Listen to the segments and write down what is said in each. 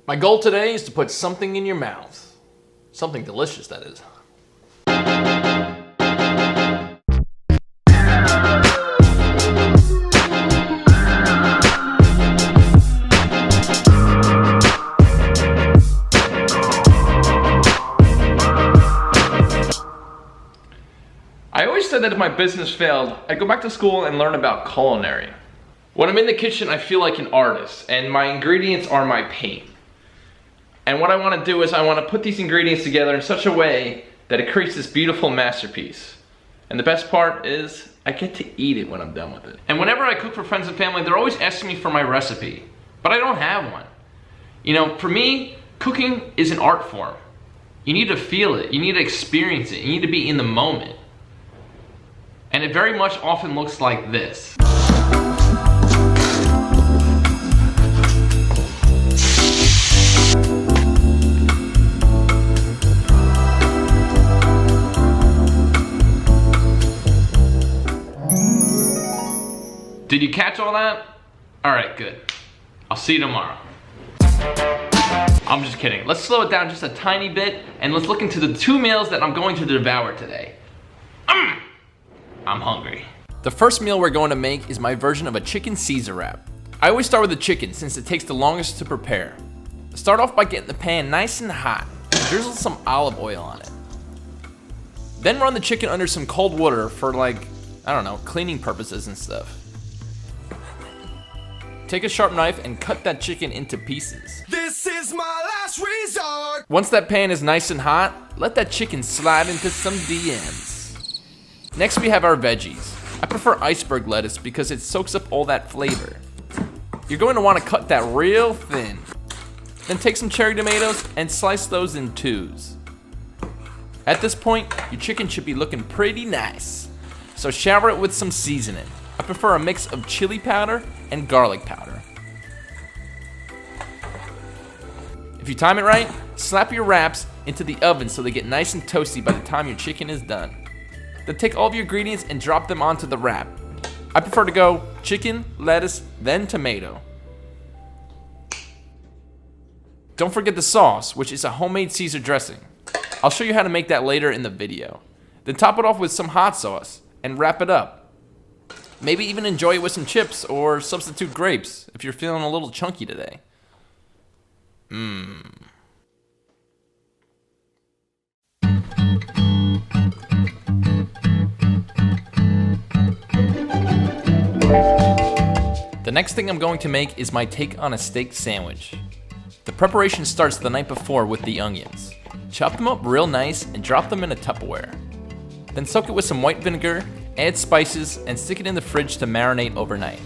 My goal today is to put something in your mouth. Something delicious, that is. I always said that if my business failed, I'd go back to school and learn about culinary. When I'm in the kitchen, I feel like an artist, and my ingredients are my paint. And what I want to do is I want to put these ingredients together in such a way that it creates this beautiful masterpiece. And the best part is I get to eat it when I'm done with it. And whenever I cook for friends and family, they're always asking me for my recipe, but I don't have one. You know, for me, cooking is an art form. You need to feel it, you need to experience it, you need to be in the moment. And it very much often looks like this. Did you catch all that? All right, good. I'll see you tomorrow. I'm just kidding. Let's slow it down just a tiny bit and let's look into the 2 meals that I'm going to devour today. I'm hungry. The first meal we're going to make is my version of a chicken Caesar wrap. I always start with the chicken since it takes the longest to prepare. Start off by getting the pan nice and hot and drizzle some olive oil on it. Then run the chicken under some cold water for cleaning purposes and stuff. Take a sharp knife and cut that chicken into pieces. This is my last resort. Once that pan is nice and hot, let that chicken slide into some DMs. Next we have our veggies. I prefer iceberg lettuce because it soaks up all that flavor. You're going to want to cut that real thin. Then take some cherry tomatoes and slice those in 2s. At this point, your chicken should be looking pretty nice. So shower it with some seasoning. I prefer a mix of chili powder and garlic powder. If you time it right, slap your wraps into the oven so they get nice and toasty by the time your chicken is done. Then take all of your ingredients and drop them onto the wrap. I prefer to go chicken, lettuce, then tomato. Don't forget the sauce, which is a homemade Caesar dressing. I'll show you how to make that later in the video. Then top it off with some hot sauce and wrap it up. Maybe even enjoy it with some chips or substitute grapes if you're feeling a little chunky today. The next thing I'm going to make is my take on a steak sandwich. The preparation starts the night before with the onions. Chop them up real nice and drop them in a Tupperware. Then soak it with some white vinegar, add spices, and stick it in the fridge to marinate overnight.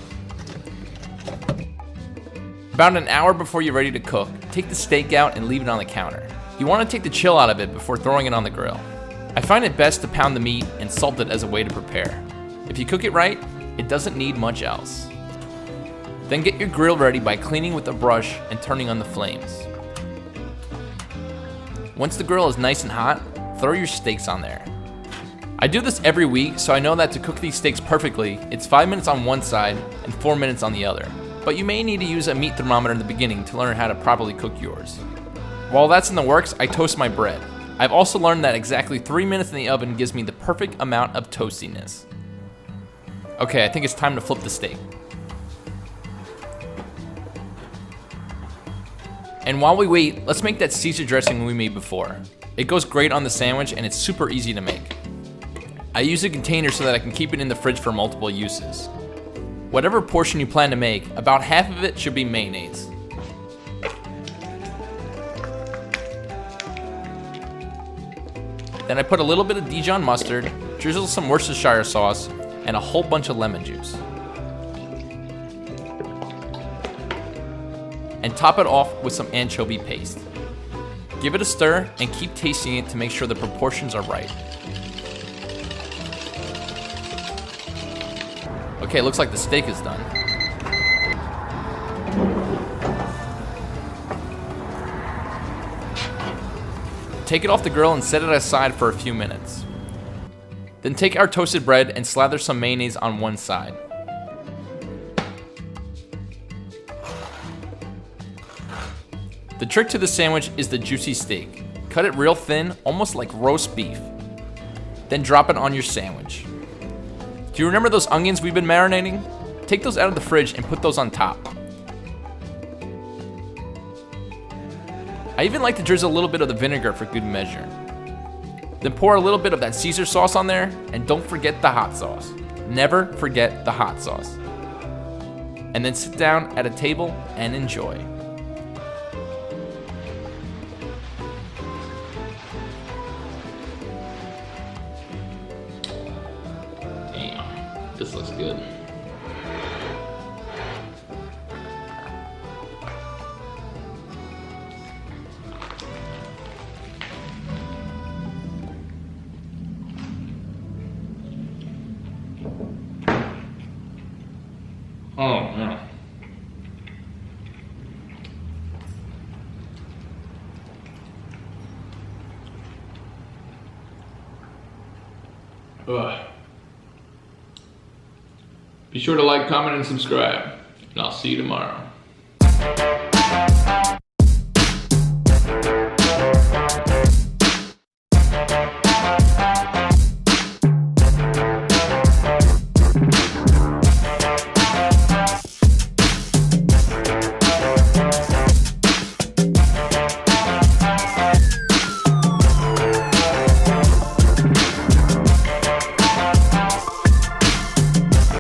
About an hour before you're ready to cook, take the steak out and leave it on the counter. You want to take the chill out of it before throwing it on the grill. I find it best to pound the meat and salt it as a way to prepare. If you cook it right, it doesn't need much else. Then get your grill ready by cleaning with a brush and turning on the flames. Once the grill is nice and hot, throw your steaks on there. I do this every week, so I know that to cook these steaks perfectly, it's 5 minutes on one side and 4 minutes on the other. But you may need to use a meat thermometer in the beginning to learn how to properly cook yours. While that's in the works, I toast my bread. I've also learned that exactly 3 minutes in the oven gives me the perfect amount of toastiness. Okay, I think it's time to flip the steak. And while we wait, let's make that Caesar dressing we made before. It goes great on the sandwich and it's super easy to make. I use a container so that I can keep it in the fridge for multiple uses. Whatever portion you plan to make, about half of it should be mayonnaise. Then I put a little bit of Dijon mustard, drizzle some Worcestershire sauce, and a whole bunch of lemon juice. And top it off with some anchovy paste. Give it a stir and keep tasting it to make sure the proportions are right. Okay, looks like the steak is done. Take it off the grill and set it aside for a few minutes. Then take our toasted bread and slather some mayonnaise on one side. The trick to the sandwich is the juicy steak. Cut it real thin, almost like roast beef. Then drop it on your sandwich. Do you remember those onions we've been marinating? Take those out of the fridge and put those on top. I even like to drizzle a little bit of the vinegar for good measure. Then pour a little bit of that Caesar sauce on there, and don't forget the hot sauce. Never forget the hot sauce. And then sit down at a table and enjoy. Damn, this looks good. Oh, man. Ugh. Be sure to like, comment, and subscribe. And I'll see you tomorrow.